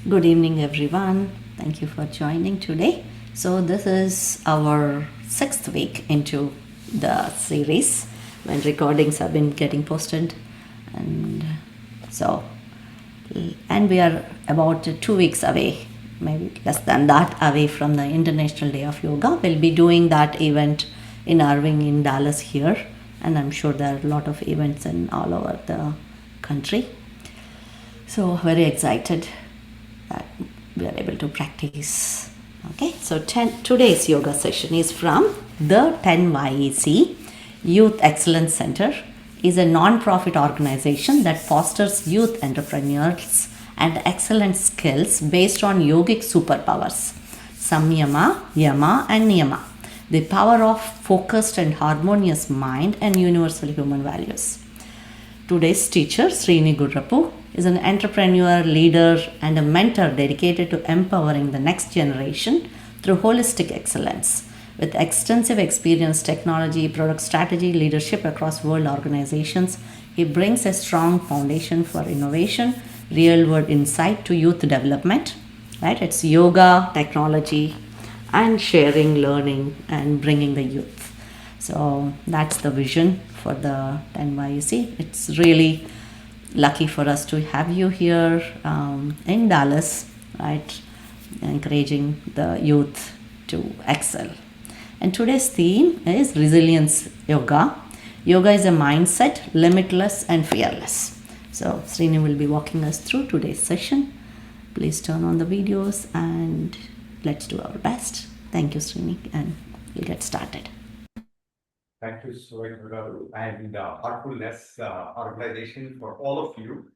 Good evening, everyone. Thank you for joining today. So, this is our sixth week into the series when recordings have been getting posted, and so, and we are about 2 weeks away, maybe less than that, away from the International Day of Yoga. We'll be doing that event in Irving, in Dallas, here, and I'm sure there are a lot of events in all over the country. So, very excited that we are able to practice. Okay, so today's yoga session is from the 10YEC Youth Excellence Center. Is a non-profit organization that fosters youth entrepreneurs and excellent skills based on yogic superpowers: Samyama, Yama and Niyama, the power of focused and harmonious mind and universal human values. Today's teacher, Srini Gurrapu, is an entrepreneur, leader, and a mentor dedicated to empowering the next generation through holistic excellence. With extensive experience, technology, product strategy, leadership across world organizations, he brings a strong foundation for innovation, real world insight to youth development. Right? It's yoga, technology, and sharing, learning, and bringing the youth. So that's the vision for the NYUC. It's really lucky for us to have you here in Dallas, right? Encouraging the youth to excel. And today's theme is resilience yoga. Yoga is a mindset, limitless and fearless. So Srini will be walking us through today's session. Please turn on the videos and let's do our best. Thank you, Srini, and we'll get started. Thank you, Srini Gurrapu and Heartfulness organization for all of you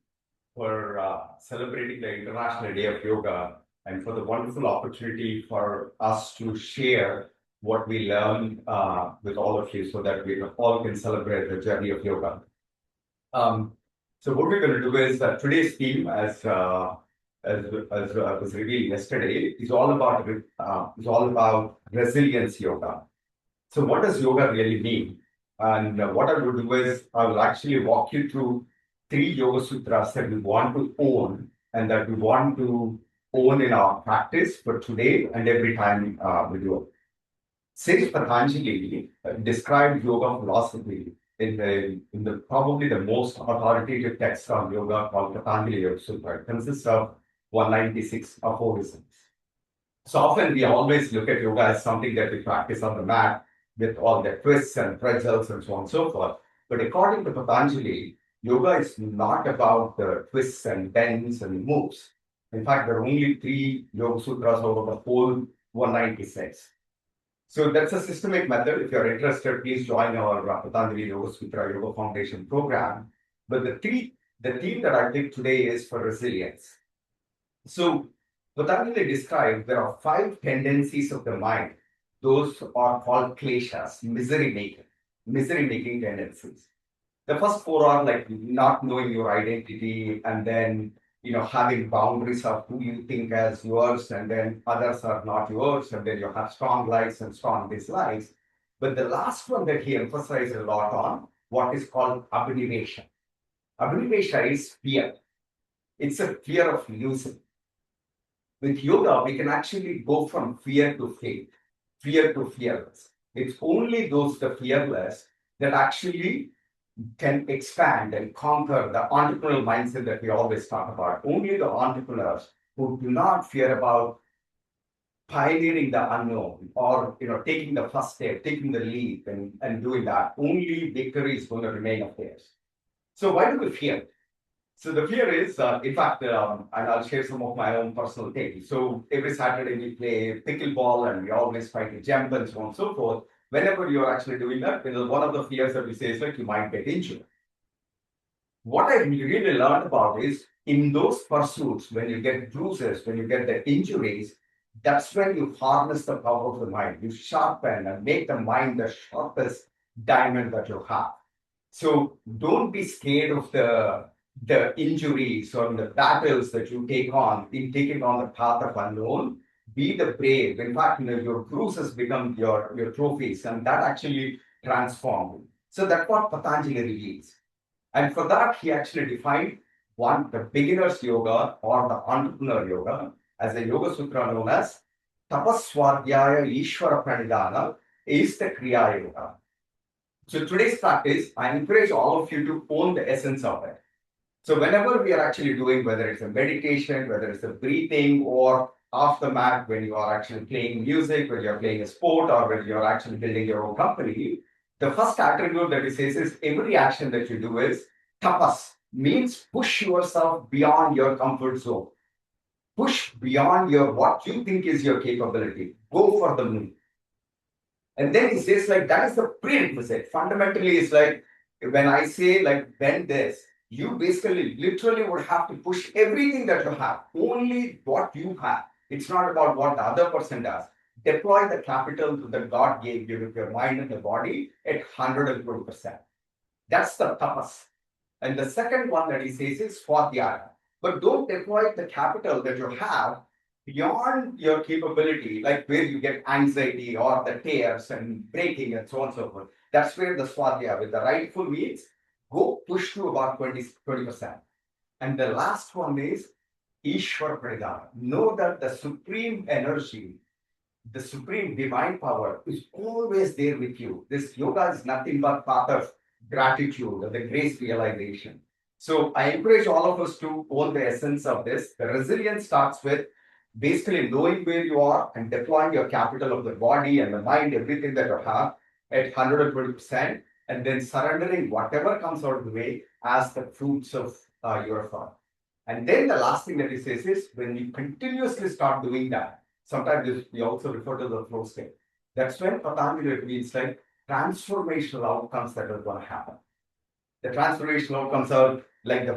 for celebrating the International Day of Yoga and for the wonderful opportunity for us to share what we learn with all of you so that we all can celebrate the journey of yoga. So what we're going to do is today's theme, as was revealed yesterday, is all about resilience yoga. So what does yoga really mean? And what I will do is I will actually walk you through 3 Yoga Sutras that we want to own and that we want to own in our practice for today and every time we do it. Sage Patanjali described yoga philosophy in the probably the most authoritative text on yoga called Patanjali Yoga Sutra. It consists of 196 aphorisms. So often we always look at yoga as something that we practice on the mat with all the twists and pretzels and so on and so forth. But according to Patanjali, yoga is not about the twists and bends and moves. In fact, there are only 3 Yoga Sutras over the whole 196. So that's a systemic method. If you're interested, please join our Patanjali Yoga Sutra Yoga Foundation program. But the theme that I picked today is for resilience. So Patanjali described there are 5 tendencies of the mind. Those are called kleshas, misery-making tendencies. The first 4 are like not knowing your identity and then having boundaries of who you think as yours, and then others are not yours, and then you have strong likes and strong dislikes. But the last one that he emphasized a lot on, what is called abnivesha. Abnivesha is fear. It's a fear of losing. With yoga, we can actually go from fear to faith, fear to fearless. It's only those the fearless that actually can expand and conquer the entrepreneurial mindset that we always talk about. Only the entrepreneurs who do not fear about pioneering the unknown or taking the first step, taking the leap and doing that, only victory is going to remain of theirs. So why do we fear? So the fear is, in fact, and I'll share some of my own personal things. So every Saturday we play pickleball and we always try to jump and so on and so forth. Whenever you're actually doing that, one of the fears that we say is like you might get injured. What I really learned about is in those pursuits, when you get bruises, when you get the injuries, that's when you harness the power of the mind. You sharpen and make the mind the sharpest diamond that you have. So don't be scared of the injuries or the battles that you take on in taking on the path of unknown. Be the brave. In fact, your bruises become your trophies, and that actually transforms. So that's what Patanjali reveals. And for that, he actually defined one, the beginner's yoga or the entrepreneur yoga, as a yoga sutra known as Tapaswadhyaya Ishvara Pranidhana, is the Kriya Yoga. So today's practice, I encourage all of you to own the essence of it. So whenever we are actually doing, whether it's a meditation, whether it's a breathing, or off the mat, when you are actually playing music, when you're playing a sport, or when you're actually building your own company, the first attribute that it says is every action that you do is tapas, means push yourself beyond your comfort zone. Push beyond your what you think is your capability. Go for the moon. And then he says, like, that is the prerequisite. Fundamentally, it's like when I say, like, bend this, you basically literally would have to push everything that you have, only what you have. It's not about what the other person does. Deploy the capital that God gave you with your mind and the body at 120%. That's the tapas. And the second one that he says is swadhyaya. But don't deploy the capital that you have beyond your capability, like where you get anxiety or the tears and breaking and so on and so forth. That's where the swadhyaya with the rightful means go push to about 20%. And the last one is Ishwar Pranidhana. Know that the supreme energy, the supreme divine power is always there with you. This yoga is nothing but path of gratitude, the grace realization. So I encourage all of us to own the essence of this. The resilience starts with basically knowing where you are and deploying your capital of the body and the mind, everything that you have at 120%, and then surrendering whatever comes out of the way as the fruits of your effort. And then the last thing that he says is when you continuously start doing that, sometimes we also refer to the flow state. That's when Patanjali means like transformational outcomes that are going to happen. The transformational outcomes are like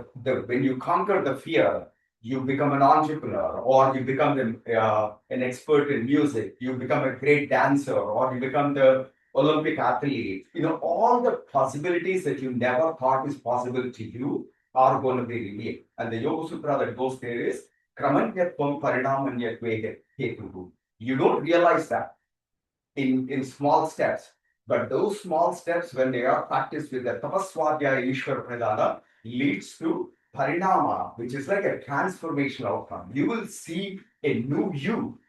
when you conquer the fear, you become an entrepreneur, or you become an expert in music, you become a great dancer, or you become the Olympic athlete. You know, all the possibilities that you never thought is possible to you are going to be revealed. And the Yoga Sutra that goes there is Kramanyatvam Parinamanyat Hetuhu. You don't realize that in small steps. But those small steps, when they are practiced with the Tapaswadhyaya Ishwar Pradhana, leads to Parinama, which is like a transformational outcome. You will see a new you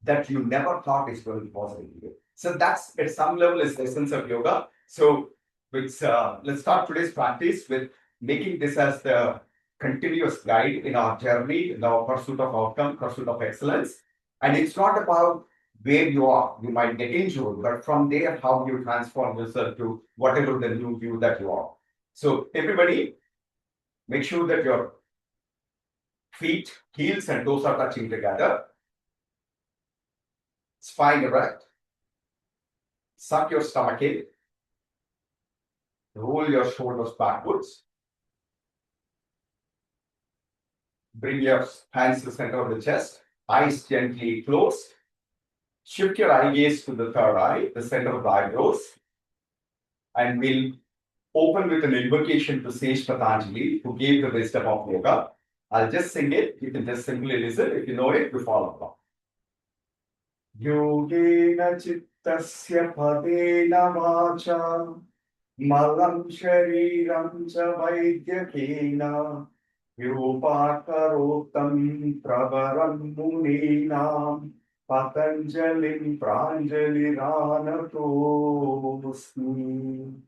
that you never thought is going to be possible. So that's at some level is the essence of yoga. So let's start today's practice with making this as the continuous guide in our journey, in our pursuit of outcome, pursuit of excellence. And it's not about where you are. You might get injured, but from there, how you transform yourself to whatever the new you that you are. So everybody, make sure that your feet, heels, and toes are touching together. Spine erect. Suck your stomach in. Roll your shoulders backwards. Bring your hands to the center of the chest. Eyes gently closed. Shift your eye gaze to the third eye, the center of the eyebrows. And we'll open with an invocation to Sage Patanjali, who gave the wisdom of yoga. I'll just sing it. You can just simply listen. If you know it, you follow along. Yogena chittasya padena vacha malam shariram cha vaidyakena yupakarotam pravaram muninam patanjalim pranjaliranatomsmi.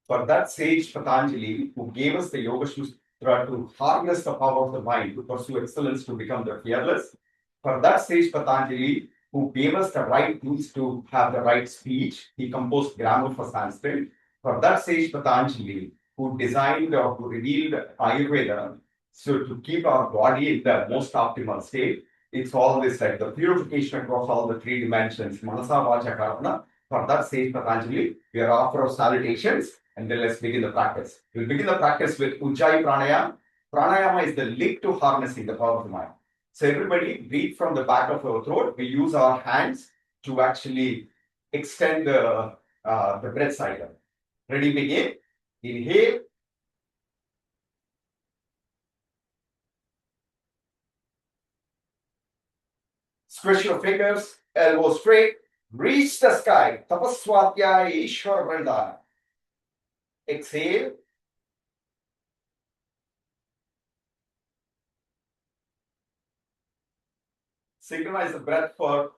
For that sage Patanjali, who gave us the Yoga Sutra to harness the power of the mind, to pursue excellence, to become the fearless. For that sage Patanjali, who gave us the right tools to have the right speech, he composed grammar for Sanskrit. For that sage Patanjali, who designed or who revealed Ayurveda, so to keep our body in the most optimal state, it's all this like the purification across all the three dimensions, Manasa, Vacha, Karana. For that sage Patanjali, we are offer of salutations. And then let's begin the practice. We'll begin the practice with Ujjayi Pranayama. Pranayama is the link to harnessing the power of the mind. So everybody breathe from the back of our throat. We use our hands to actually extend the breath cycle. Ready, begin. Inhale. Stretch your fingers, elbows straight. Reach the sky. Tapaswadhyaya Ishwar Vrindana. Exhale. Synchronize the breath for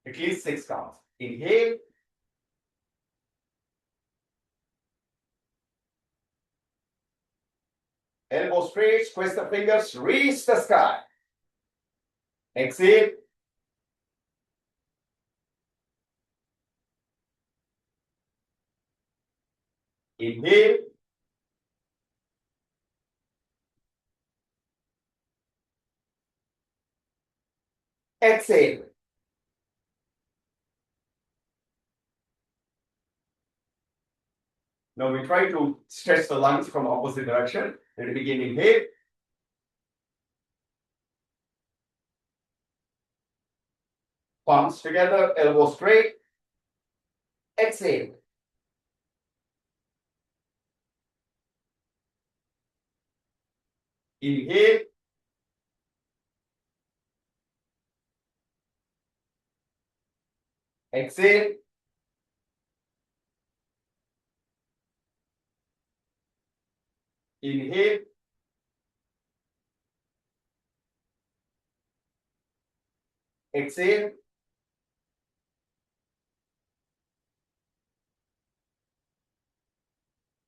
at least 6 counts. Inhale. Elbow straight, squeeze the fingers, reach the sky. Exhale. Inhale. Exhale. Now we try to stretch the lungs from opposite direction. Let it begin. Inhale. Palms together, elbow straight. Exhale. Inhale. Exhale. Inhale. Exhale.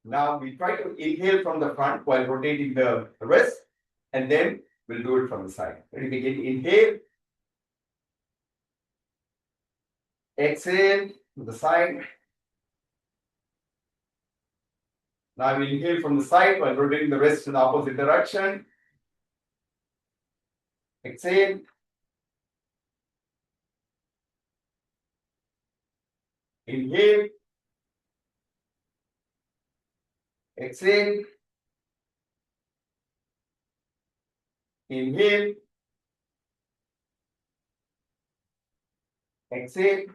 Now we try to inhale from the front while rotating the wrist, and then we'll do it from the side. Ready, begin. Inhale. Exhale to the side. Now we inhale from the side while rotating the wrist in the opposite direction. Exhale. Inhale. Exhale. Inhale. Exhale.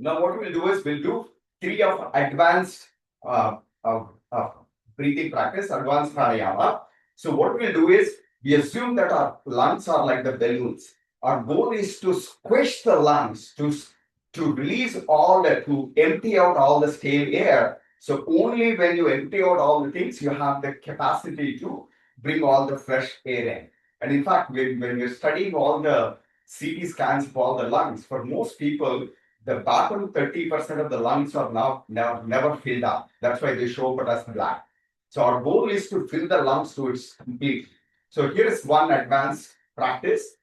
Now what we'll do is we'll do 3 of advanced uh, uh, uh, breathing practice, advanced pranayama. So what we'll do is we assume that our lungs are like the balloons. Our goal is to squish the lungs, to release all that, to empty out all the stale air. So only when you empty out all the things, you have the capacity to bring all the fresh air in. And in fact, when you're studying all the CT scans of all the lungs, for most people, the bottom 30% of the lungs are now never filled up. That's why they show up as black. So our goal is to fill the lungs to its complete. So here is one advanced practice.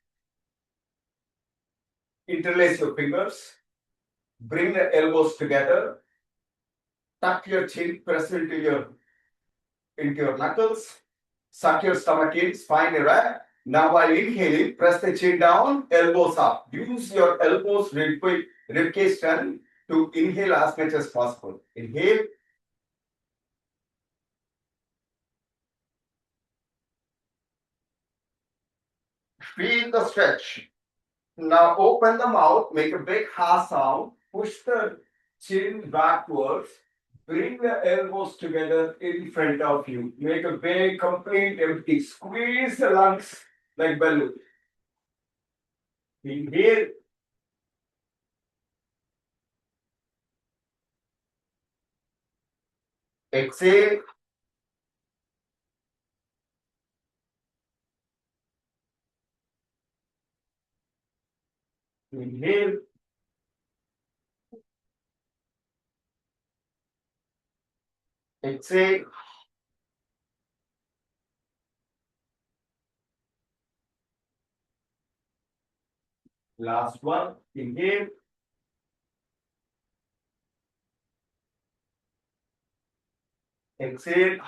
Interlace your fingers, bring the elbows together, tuck your chin, press into your knuckles, suck your stomach in, spine erect. Now while inhaling, press the chin down, elbows up. Use your elbows, ribcage turn to inhale as much as possible. Inhale. Feel the stretch. Now open the mouth, make a big ha sound, push the chin backwards, bring the elbows together in front of you. Make a big, complete empty. Squeeze the lungs like balloon. Inhale. Exhale. Inhale. Exhale. Last one. Inhale. Exhale.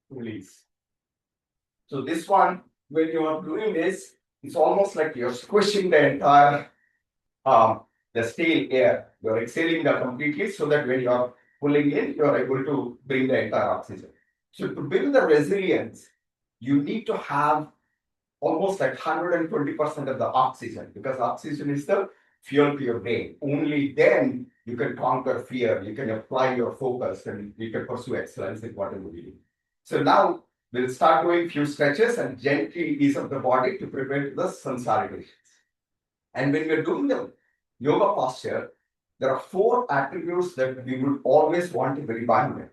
Release. So this one, when you are doing this, it's almost like you're squishing the entire the stale air. You're exhaling that completely so that when you're pulling in, you're able to bring the entire oxygen. So to build the resilience, you need to have almost like 120% of the oxygen, because oxygen is the fuel to your brain. Only then you can conquer fear, you can apply your focus, and you can pursue excellence in whatever you do. So now we'll start doing few stretches and gently ease up the body to prevent the sun salutations. And when we're doing the yoga posture, there are four attributes that we would always want to be born with.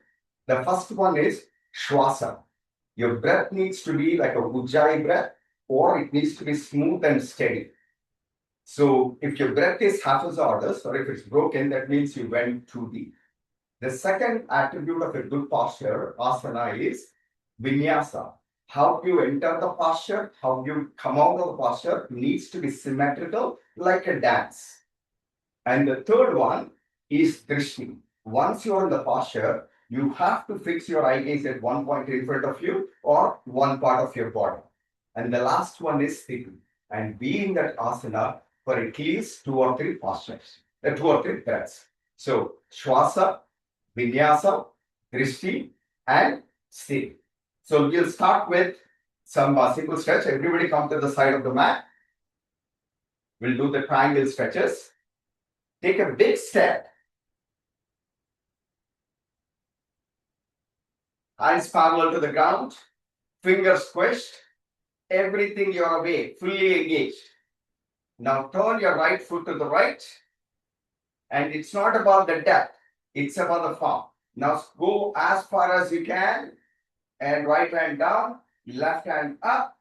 The first one is Shwasa. Your breath needs to be like a Ujjayi breath, or it needs to be smooth and steady. So if your breath is haphazardous or if it's broken, that means you went too deep. The second attribute of a good posture, asana, is vinyasa. How you enter the posture, how you come out of the posture needs to be symmetrical, like a dance. And the third one is drishti. Once you're in the posture, you have to fix your eye gaze at one point in front of you or one part of your body. And the last one is sthiti. And be in that asana for at least two or three postures, two or three breaths. So, Shwasa, Vinyasa, Drishti, and Sthiti. So, we'll start with some simple stretch. Everybody come to the side of the mat. We'll do the triangle stretches. Take a big step. Eyes parallel to the ground, fingers squished, everything you're away, fully engaged. Now turn your right foot to the right, and it's not about the depth, it's about the form. Now go as far as you can, and right hand down, left hand up,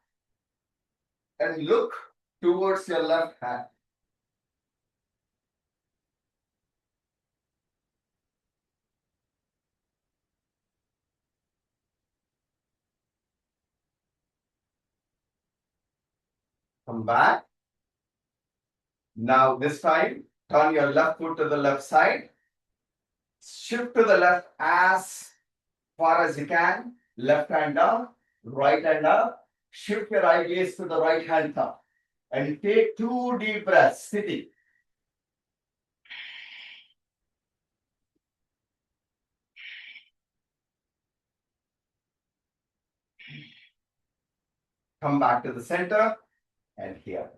and look towards your left hand. Come back. Now this time, turn your left foot to the left side, shift to the left as far as you can, left hand down, right hand up, shift your eye gaze to the right hand thumb, and take two deep breaths, sitting. Come back to the center and here.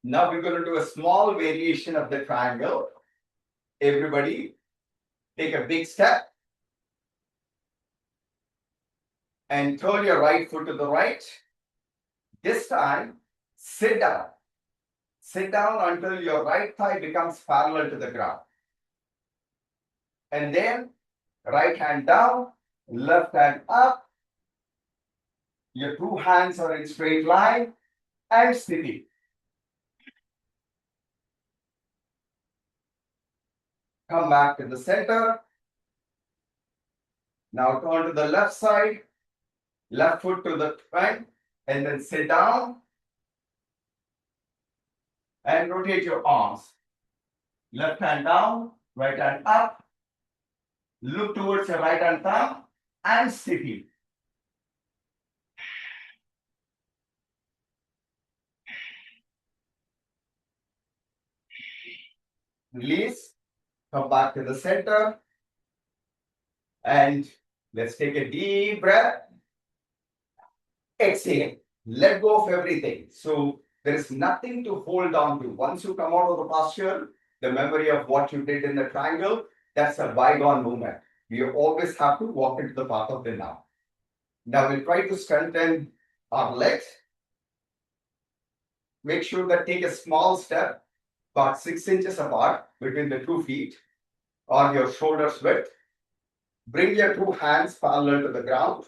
Now we're going to do a small variation of the triangle. Everybody, take a big step and turn your right foot to the right. This time, sit down. Sit down until your right thigh becomes parallel to the ground. And then, right hand down, left hand up. Your two hands are in straight line and sthiti. Come back to the center. Now turn to the left side, left foot to the right, and then sit down and rotate your arms. Left hand down, right hand up. Look towards your right hand thumb and sthiti. Release. Come back to the center. And let's take a deep breath. Exhale. Let go of everything. So there is nothing to hold on to. Once you come out of the posture, the memory of what you did in the triangle, that's a bygone moment. We always have to walk into the path of the now. Now we'll try to strengthen our legs. Make sure that take a small step, about 6 inches apart between the 2 feet or your shoulders width. Bring your two hands parallel to the ground.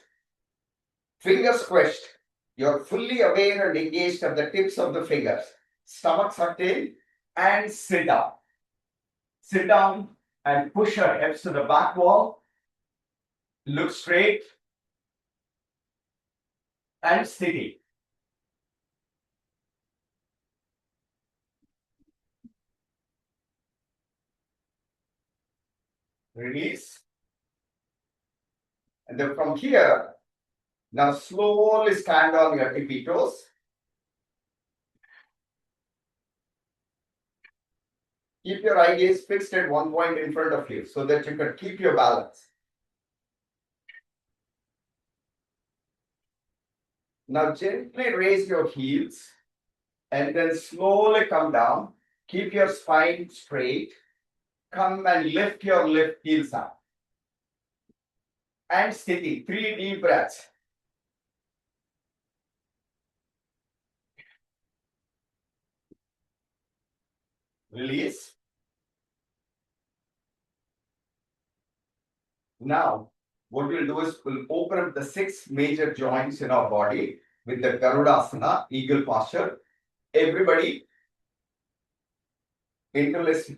Fingers squished. You're fully aware and engaged at the tips of the fingers. Stomach sucked in and sit down. Sit down and push your hips to the back wall. Look straight and steady. Release. And then from here, now slowly stand on your tippy toes. Keep your eye gaze fixed at one point in front of you so that you can keep your balance. Now gently raise your heels and then slowly come down. Keep your spine straight. Come and lift your left heels up. And sthiti, 3 deep breaths. Release. Now, what we'll do is we'll open up the 6 major joints in our body with the Garudasana, eagle posture. Everybody, interlace.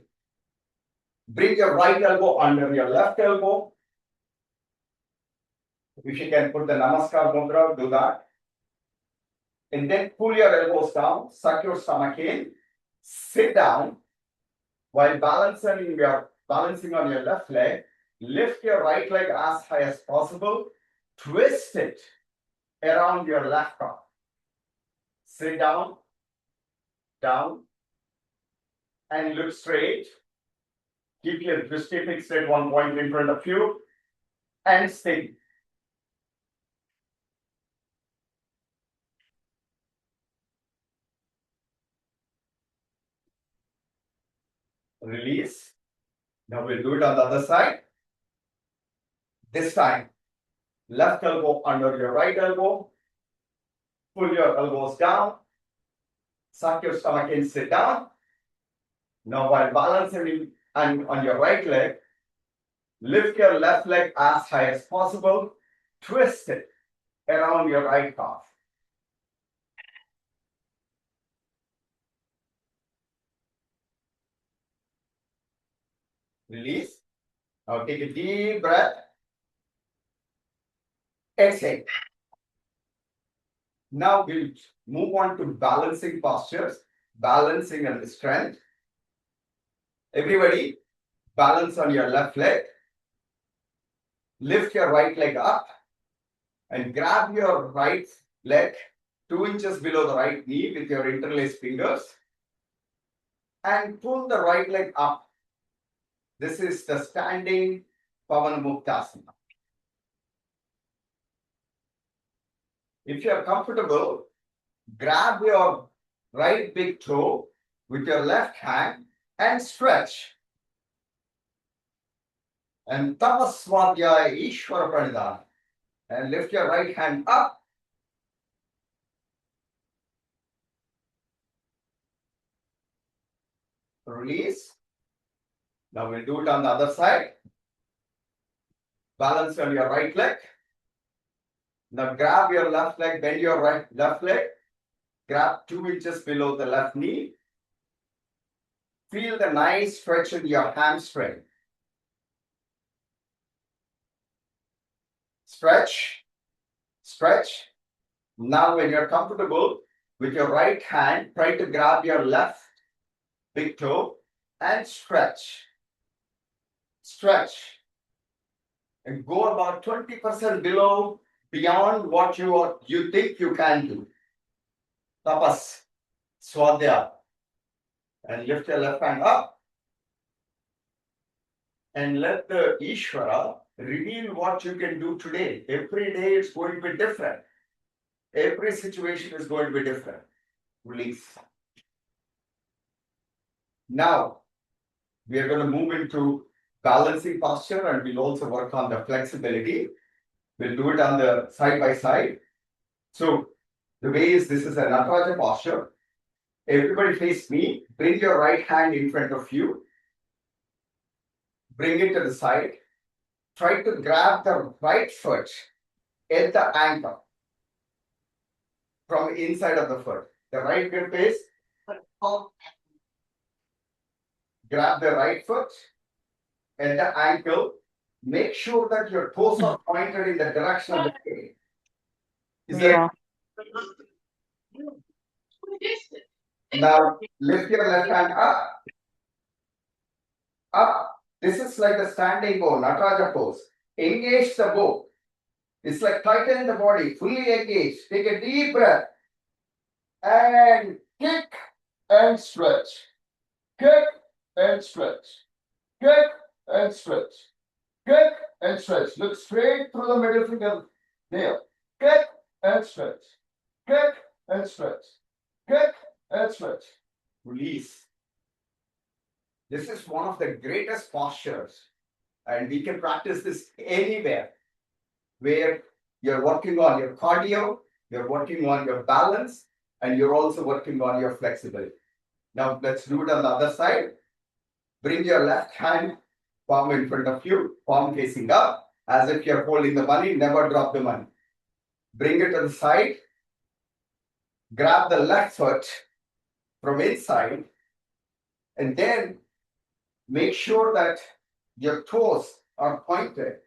Bring your right elbow under your left elbow. If you can put the Namaskar Mudra, do that. And then pull your elbows down, suck your stomach in, sit down. While balancing on your left leg, lift your right leg as high as possible, twist it around your left arm. Sit down, down, and look straight. Keep your dristy fixed at one point in front of you, and steady. Release. Now we'll do it on the other side. This time, left elbow under your right elbow. Pull your elbows down. Suck your stomach in, sit down. Now while balancing and on your right leg, lift your left leg as high as possible. Twist it around your right calf. Release. Now take a deep breath. Exhale. Now we'll move on to balancing postures, balancing and strength. Everybody, balance on your left leg. Lift your right leg up and grab your right leg 2 inches below the right knee with your interlaced fingers and pull the right leg up. This is the standing Pavanamuktasana. If you are comfortable, grab your right big toe with your left hand and stretch. And Tapaswadhyaya Ishvara Pranidhana. And lift your right hand up. Release. Now we'll do it on the other side. Balance on your right leg. Now grab your left leg, bend your left leg. Grab 2 inches below the left knee. Feel the nice stretch in your hamstring. Stretch, stretch. Now when you're comfortable, with your right hand, try to grab your left big toe and stretch. Stretch. And go about 20% below, beyond what you think you can do. Tapas, Swadhyaya. And lift your left hand up. And let the Ishvara reveal what you can do today. Every day it's going to be different. Every situation is going to be different. Release. Now, we are going to move into balancing posture and we'll also work on the flexibility. We'll do it on the side by side. So, the way is this is a Nataraja posture. Everybody face me. Bring your right hand in front of you. Bring it to the side. Try to grab the right foot at the ankle from the inside of the foot. The right grip is grab the right foot at the ankle. Make sure that your toes are pointed in the direction of the feet. Now lift your left hand up. Up. This is like the standing bow, Nataraja pose. Engage the bow. It's like tighten the body, fully engage. Take a deep breath. And kick and stretch. Kick and stretch. Kick and stretch. Kick and stretch. Look straight through the middle finger there. Kick and stretch. Kick and stretch. Kick and stretch. Release. This is one of the greatest postures, and we can practice this anywhere where you're working on your cardio, you're working on your balance, and you're also working on your flexibility. Now let's do it on the other side. Bring your left hand palm in front of you, palm facing up, as if you're holding the money. Never drop the money. Bring it to the side. Grab the left foot from inside, and then make sure that your toes are pointed.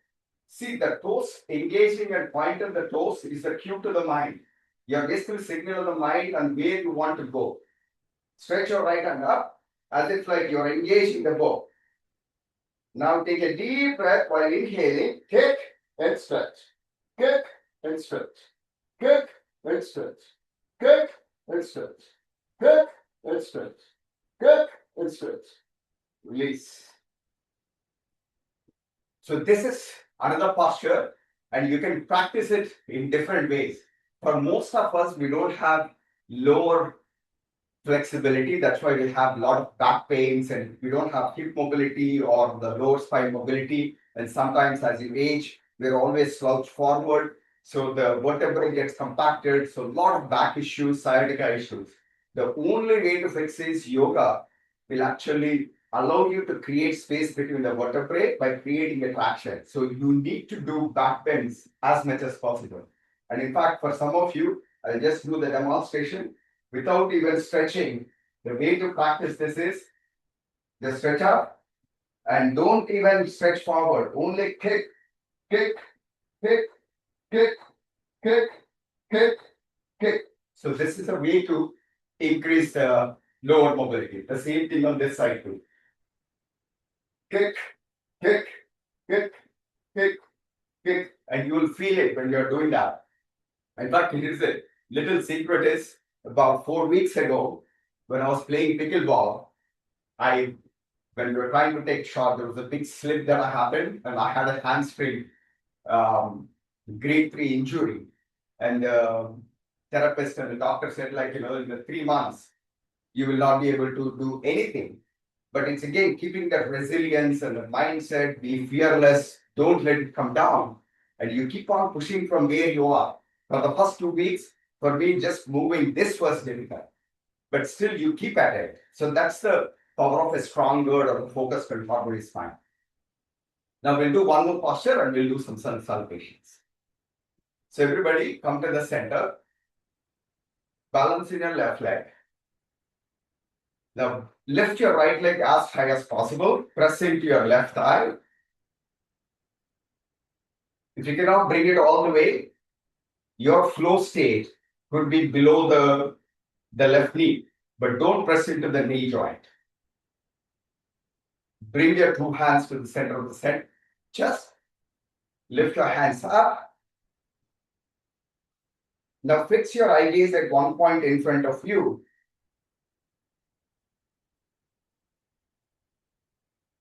See, the toes engaging and pointing the toes is a cue to the mind. You're basically signaling the mind and where you want to go. Stretch your right hand up as if like you're engaging the bow. Now take a deep breath while inhaling. Kick and stretch. Kick and stretch. Kick and stretch. Kick and stretch. Kick and stretch. Kick and stretch. Release. So this is another posture, and you can practice it in different ways. For most of us, we don't have lower flexibility. That's why we have a lot of back pains, and we don't have hip mobility or the lower spine mobility. And sometimes as you age, we're always slouched forward. So the vertebrae gets compacted. So a lot of back issues, sciatica issues. The only way to fix is yoga will actually allow you to create space between the vertebrae by creating a traction. So you need to do back bends as much as possible. And in fact, for some of you, I'll just do the demonstration without even stretching. The way to practice this is just stretch up and don't even stretch forward. Only kick, kick, kick, kick, kick, kick, kick. So this is a way to increase the lower mobility. The same thing on this side too. Kick, kick, kick, kick, kick, and you will feel it when you're doing that. In fact, here's a little secret is about 4 weeks ago, when I was playing pickleball, when we were trying to take shot, there was a big slip that happened, and I had a hamstring grade 3 injury. And the therapist and the doctor said, like, in the 3 months, you will not be able to do anything. But it's again keeping that resilience and the mindset, be fearless, don't let it come down. And you keep on pushing from where you are. For the first 2 weeks, for me, just moving this was difficult. But still, you keep at it. So that's the power of a strong word or a focused and harmonious mind. Now we'll do one more posture and we'll do some sun salutations. So everybody come to the center. Balance in your left leg. Now lift your right leg as high as possible. Press into your left thigh. If you cannot bring it all the way, your flow state could be below the left knee, but don't press into the knee joint. Bring your 2 hands to the center of the chest. Lift your hands up. Now fix your eye gaze at one point in front of you.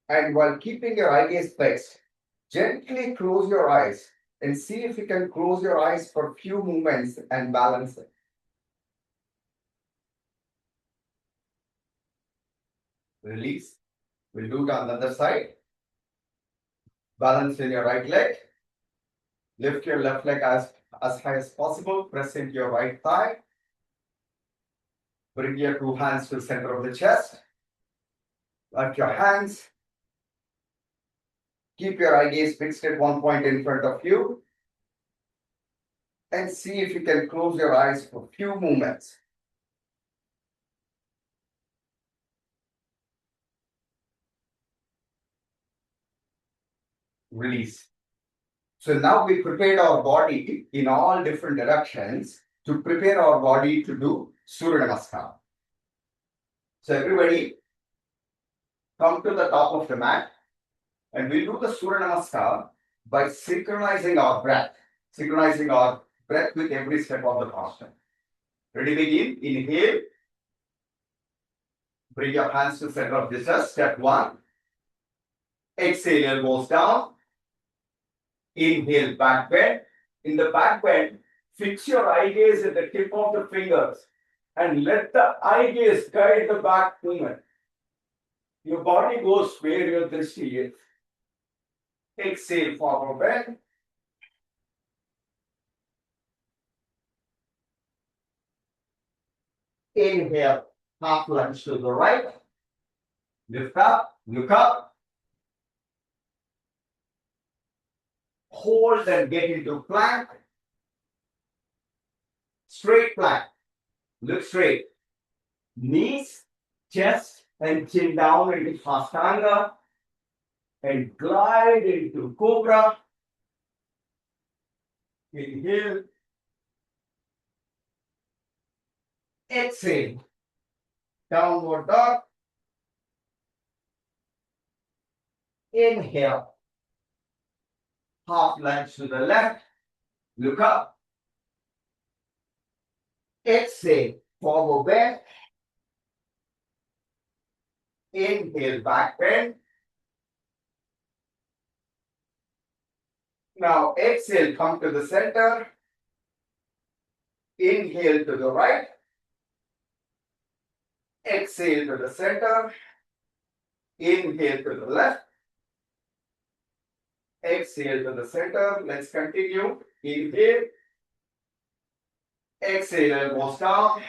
And while keeping your eye gaze fixed, gently close your eyes and see if you can close your eyes for a few moments and balance it. Release. We'll do it on the other side. Balance in your right leg. Lift your left leg as high as possible. Press into your right thigh. Bring your 2 hands to the center of the chest. Lift your hands. Keep your eye gaze fixed at one point in front of you. And see if you can close your eyes for a few moments. Release. So now we prepared our body in all different directions to prepare our body to do Surya Namaskar. So everybody come to the top of the mat and we'll do the Surya Namaskar by synchronizing our breath with every step of the posture. Ready, begin. Inhale. Bring your hands to the center of the chest. Step 1. Exhale, elbows down. Inhale, back bend. In the back bend, fix your eye gaze at the tip of the fingers and let the eye gaze guide the back movement. Your body goes where your drishti is. Exhale, forward bend. Inhale, half lunge to the right, lift up, look up, hold and get into plank, straight plank, look straight, knees, chest and chin down into Ashtanga and glide into Cobra, inhale, exhale, downward dog, inhale, half lunge to the left, look up, exhale, forward bend, inhale, back bend. Now exhale, come to the center, inhale to the right, exhale to the center, inhale to the left, exhale to the center. Let's continue. Inhale, exhale, elbows down,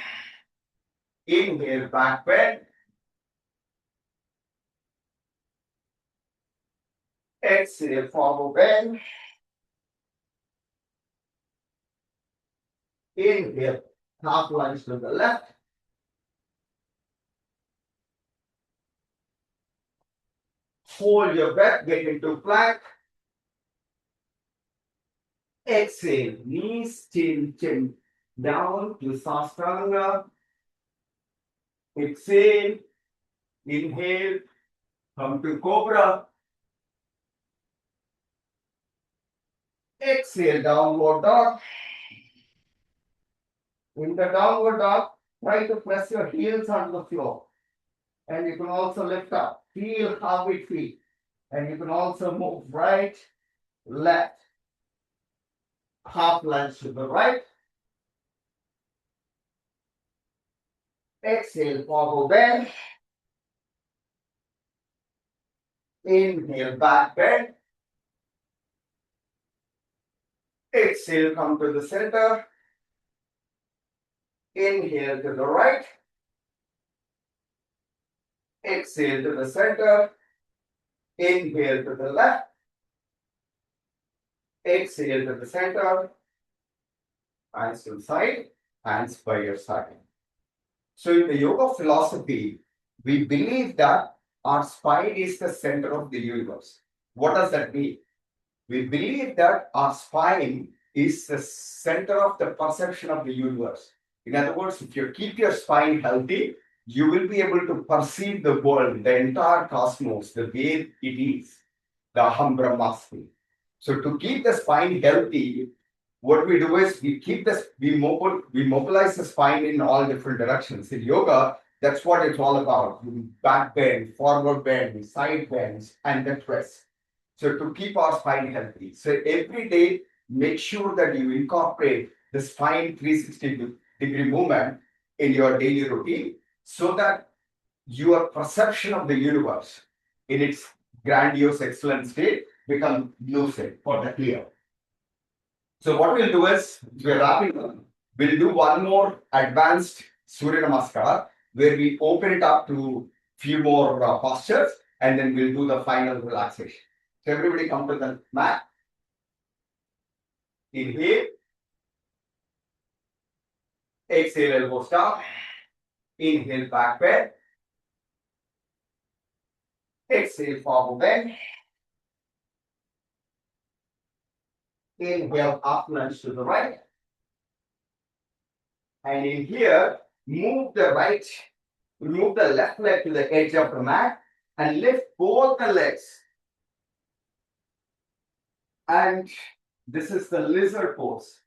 inhale, back bend, exhale, forward bend, inhale, half lunge to the left, hold your breath, get into plank, exhale, knees, chin down to Sastanga, exhale, inhale, come to Cobra, exhale, downward dog. In the downward dog, try to press your heels on the floor. And you can also lift up. Feel how it feels. And you can also move right, left, half lunge to the right. Exhale, forward bend. Inhale, back bend. Exhale, come to the center. Inhale to the right. Exhale to the center. Inhale to the left. Exhale to the center. Hands to the side. Hands by your side. So in the yoga philosophy, we believe that our spine is the center of the universe. What does that mean? We believe that our spine is the center of the perception of the universe. In other words, if you keep your spine healthy, you will be able to perceive the world, the entire cosmos, the way it is, the Aham Brahmasmi. So to keep the spine healthy, what we do is we mobilize the spine in all different directions. In yoga, that's what it's all about. Back bend, forward bend, side bends, and the twist. So to keep our spine healthy. So every day, make sure that you incorporate the spine 360-degree movement in your daily routine so that your perception of the universe in its grandiose, excellent state becomes lucid for the clear. So what we'll do is, we're wrapping up. We'll do one more advanced Surya Namaskar where we open it up to few more postures and then we'll do the final relaxation. So everybody come to the mat. Inhale. Exhale, elbows down. Inhale, back bend. Exhale, forward bend. Inhale, up lunge to the right. And in here, move the left leg to the edge of the mat and lift both the legs. And this is the lizard pose.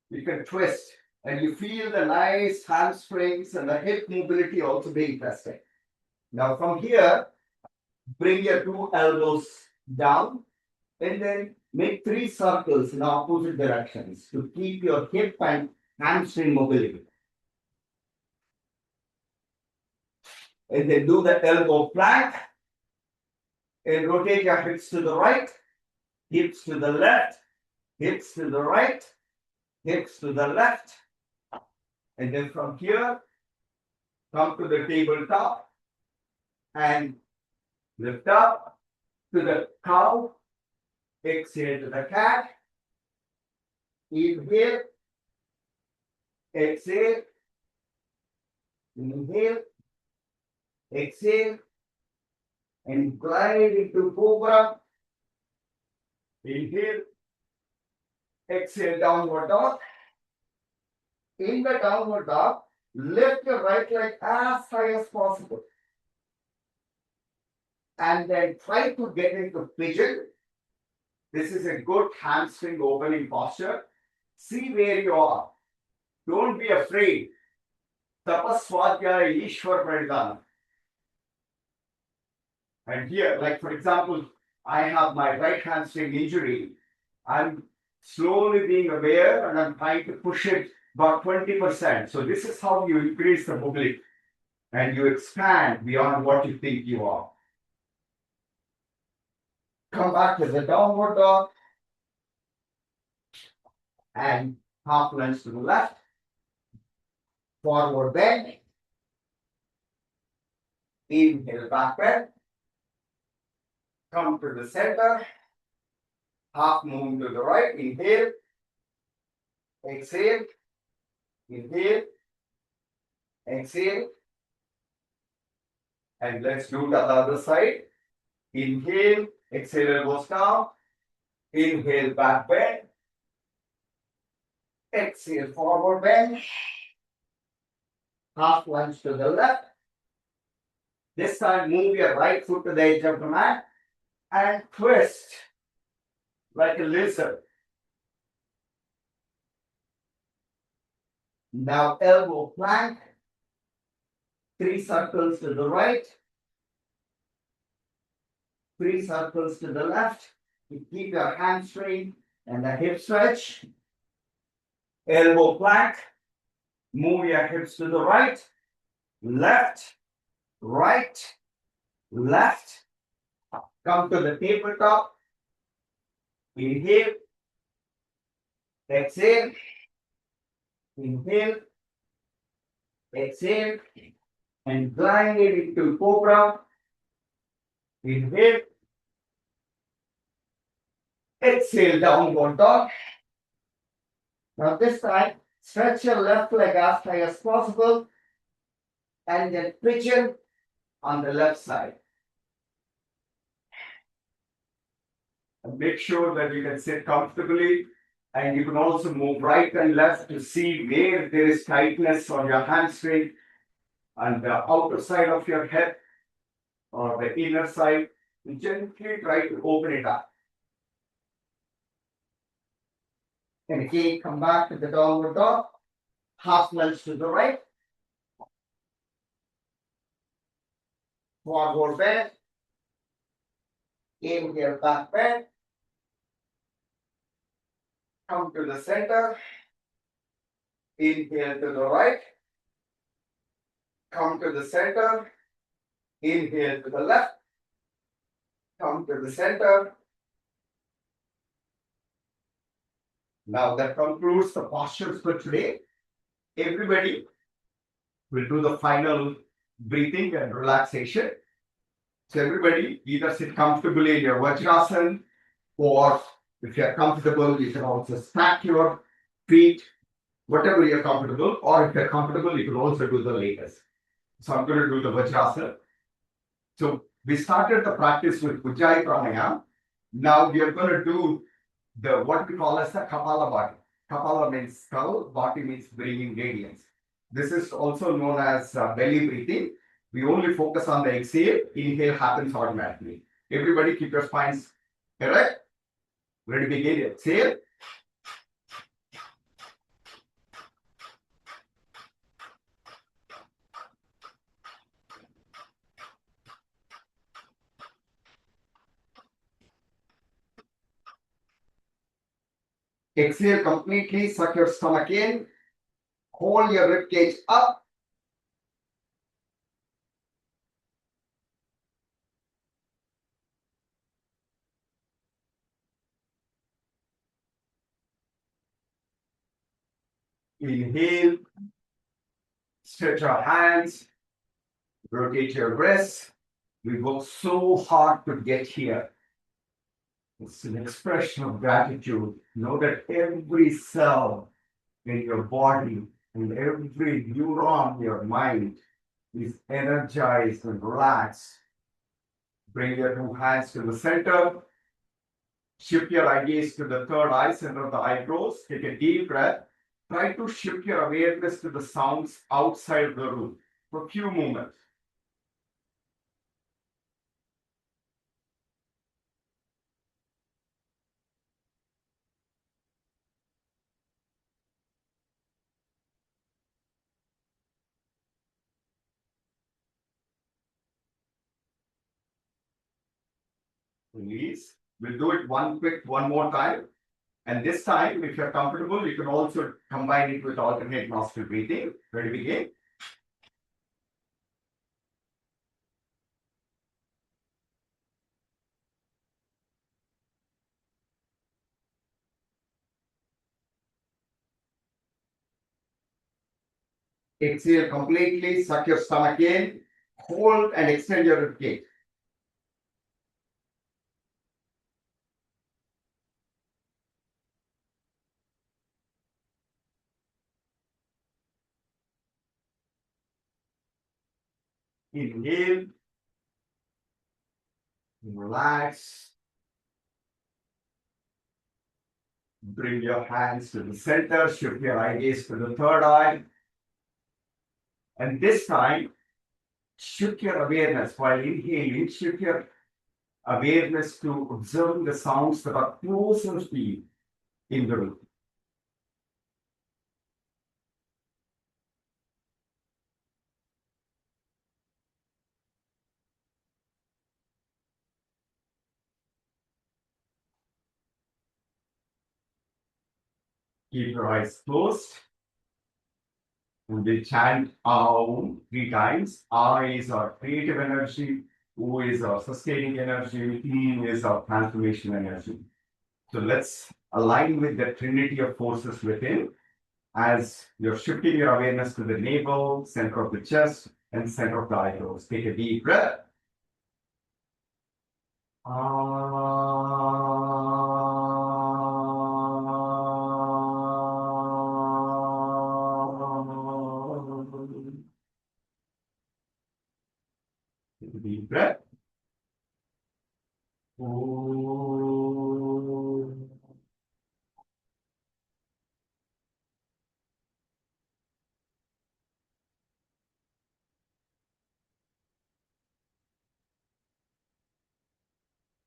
You can twist and you feel the nice hamstrings and the hip mobility also being tested. Now from here, bring your two elbows down and then make 3 circles in opposite directions to keep your hip and hamstring mobility. And then do the elbow plank and rotate your hips to the right, hips to the left, hips to the right, hips to the left. And then from here, Come to the tabletop and lift up to the cow. Exhale to the cat. Inhale. Exhale. Inhale. Exhale. And glide into cobra. Inhale. Exhale, downward dog. In the downward dog, lift your right leg as high as possible. And then try to get into pigeon. This is a good hamstring opening posture. See where you are. Don't be afraid. Tapaswadhyaya Ishwar Pranidhana. And here, like for example, I have my right hamstring injury. I'm slowly being aware and I'm trying to push it about 20%. So this is how you increase the mobility and you expand beyond what you think you are. Come back to the downward dog and half lunge to the left. Forward bend. Inhale, back bend. Come to the center. Half move to the right. Inhale. Exhale. Inhale. Exhale. And let's do the other side. Inhale. Exhale, elbows down. Inhale, back bend. Exhale, forward bend. Half lunge to the left. This time, move your right foot to the edge of the mat and twist like a lizard. Now, elbow plank. 3 circles to the right. 3 circles to the left. You keep your hamstring and the hip stretch. Elbow plank. Move your hips to the right, left, right, left. Come to the tabletop. Inhale. Exhale. Inhale. Exhale. And glide it into cobra. Inhale. Exhale, downward dog. Now this time, stretch your left leg as high as possible and then pigeon on the left side. And make sure that you can sit comfortably and you can also move right and left to see where there is tightness on your hamstring and the outer side of your head or the inner side. And gently try to open it up. And again, come back to the downward dog. Half lunge to the right. Forward bend. Inhale, back bend. Come to the center. Inhale to the right. Come to the center. Inhale to the left. Come to the center. Now that concludes the postures for today. Everybody will do the final breathing and relaxation. So everybody either sit comfortably in your Vajrasana, or if you're comfortable, you can also stack your feet, whatever you're comfortable, or if you're comfortable, you can also do the latest. So I'm going to do the Vajrasana. So we started the practice with Ujjayi Pranayama. Now we are going to do the what we call as the Kapala body. Kapala means skull, body means bringing radiance. This is also known as belly breathing. We only focus on the exhale. Inhale happens automatically. Everybody keep your spines erect. Ready to begin. Exhale. Exhale completely. Suck your stomach in. Hold your rib cage up. Inhale. Stretch your hands. Rotate your wrists. We work so hard to get here. It's an expression of gratitude. Know that every cell in your body and every neuron in your mind is energized and relaxed. Bring your two hands to the center. Shift your eye gaze to the third eye, center of the eyebrows. Take a deep breath. Try to shift your awareness to the sounds outside the room for a few moments. Release. We'll do it one more time. And this time, if you're comfortable, you can also combine it with alternate nostril breathing. Ready to begin? Exhale completely, suck your stomach in, hold and extend your ribcage. Inhale, relax. Bring your hands to the center, shift your eye gaze to the third eye. And this time, shift your awareness while inhaling, shift your awareness to observing the sounds that are closer to you in the room. Keep your eyes closed. And we chant Aum 3 times. A is our creative energy, U is our sustaining energy, T is our transformation energy. So let's align with the trinity of forces within as you're shifting your awareness to the navel, center of the chest, and center of the eyebrows. Take a deep breath. Take a deep breath.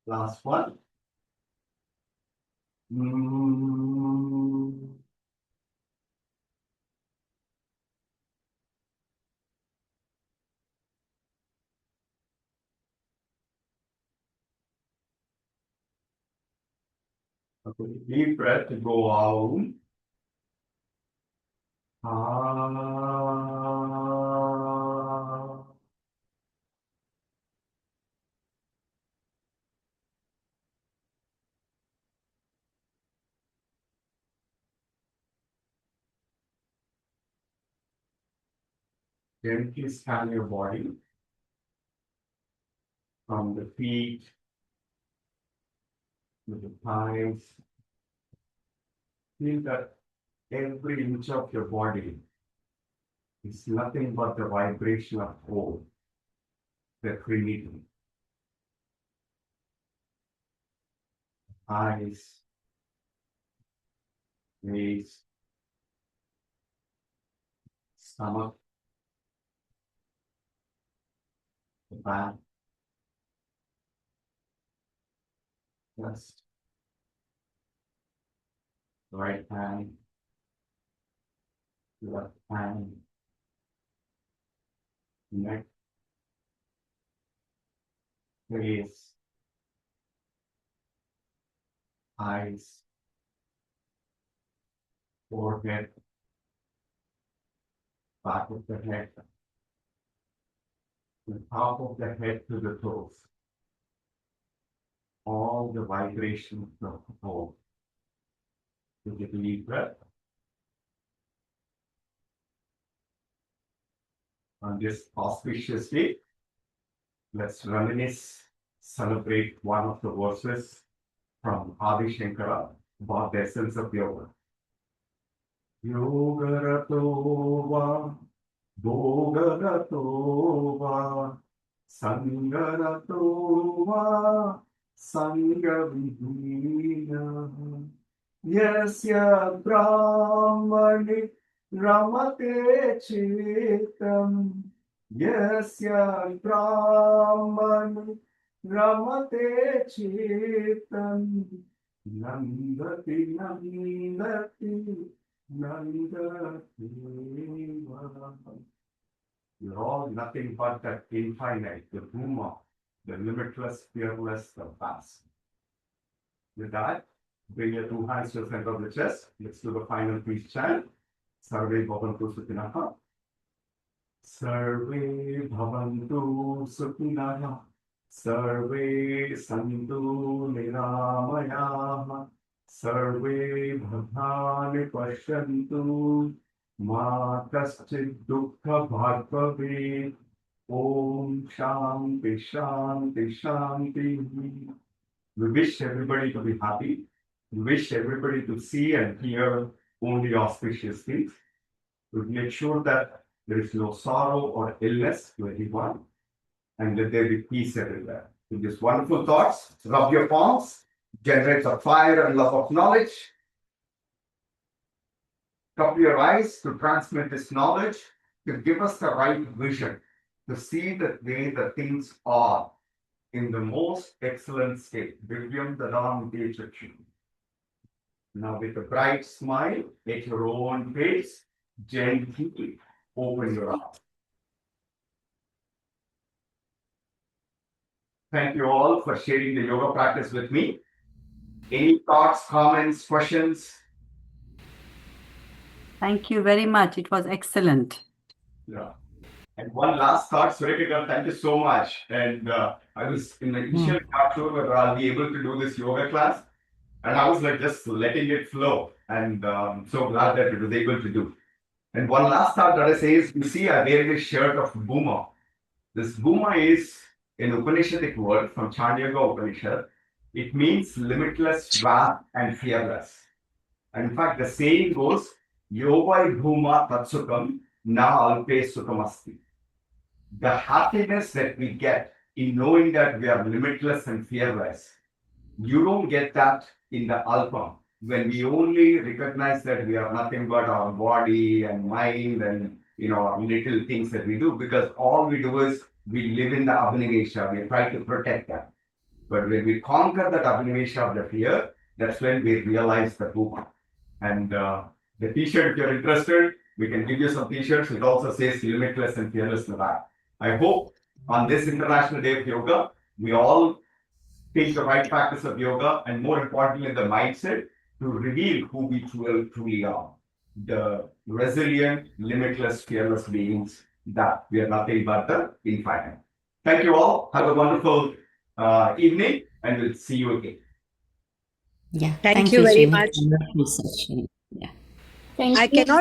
Last one. Okay, deep breath to go out. Gently scan your body from the feet to the thighs. Feel that every inch of your body is nothing but the vibration of whole, the Trinity. Eyes, face, stomach, the back, chest, right hand, left hand, neck, face, eyes, forehead, back of the head, the top of the head to the toes. All the vibrations of the whole. Take a deep breath. On this auspicious day, let's reminisce, celebrate one of the verses from Adi Shankara about the essence of yoga. Yogarato va, bhogarato va, sangarato va, sangavidhina. Yasya brahmani ramate chitam. Yasya brahmani ramate chitam. Nandati nandati nandati. You're all nothing but that infinite, the Bhuma, the limitless, fearless, the vast. With that, bring your two hands to the center of the chest. Let's do the final peace chant. Sarve Bhavantu Sukhinaha. Sarve Bhavantu Sukhinaha. Sarve Santu Niramayah. Sarve Bhadani Pashyantu. Ma Kaschid Dukkha Bhag Bhavet. Om Shanti Shanti Shanti. We wish everybody to be happy. We wish everybody to see and hear only auspicious things. We make sure that there is no sorrow or illness to anyone, and that there be peace everywhere. With these wonderful thoughts, rub your palms, generate the fire and love of knowledge. Cover your eyes to transmit this knowledge, to give us the right vision, to see the way the things are in the most excellent state. Divyam Dadam Dechakshu. Now, with a bright smile at your own pace, gently open your eyes. Thank you all for sharing the yoga practice with me. Any thoughts, comments, questions? Thank you very much. It was excellent. Yeah. And one last thought, Surekha, thank you so much. And I was in the initial not sure whether I'll be able to do this yoga class. And I was like just letting it flow. And so glad that it was able to do. And one last thought that I say is, you see, I wear this shirt of Bhuma. This Bhuma is an Upanishadic word from Chandogya Upanishad. It means limitless, vast, and fearless. And in fact, the saying goes, Yovai Bhuma Tatsukam Na Alpe Sukhamasti. The happiness that we get in knowing that we are limitless and fearless, you don't get that in the Alpam. When we only recognize that we are nothing but our body and mind and our little things that we do, because all we do is we live in the Abhinivesha, we try to protect that. But when we conquer that Abhinivesha of the fear, that's when we realize the Bhuma. And the t-shirt, if you're interested, we can give you some t-shirts. It also says limitless and fearless in the back. I hope on this International Day of Yoga, we all take the right practice of yoga, and more importantly, the mindset to reveal who we truly are. The resilient, limitless, fearless beings that we are nothing but the infinite. Thank you all. Have a wonderful evening, and we'll see you again. Yeah. Thank you very Srini. much. Wonderful session. Yeah. I cannot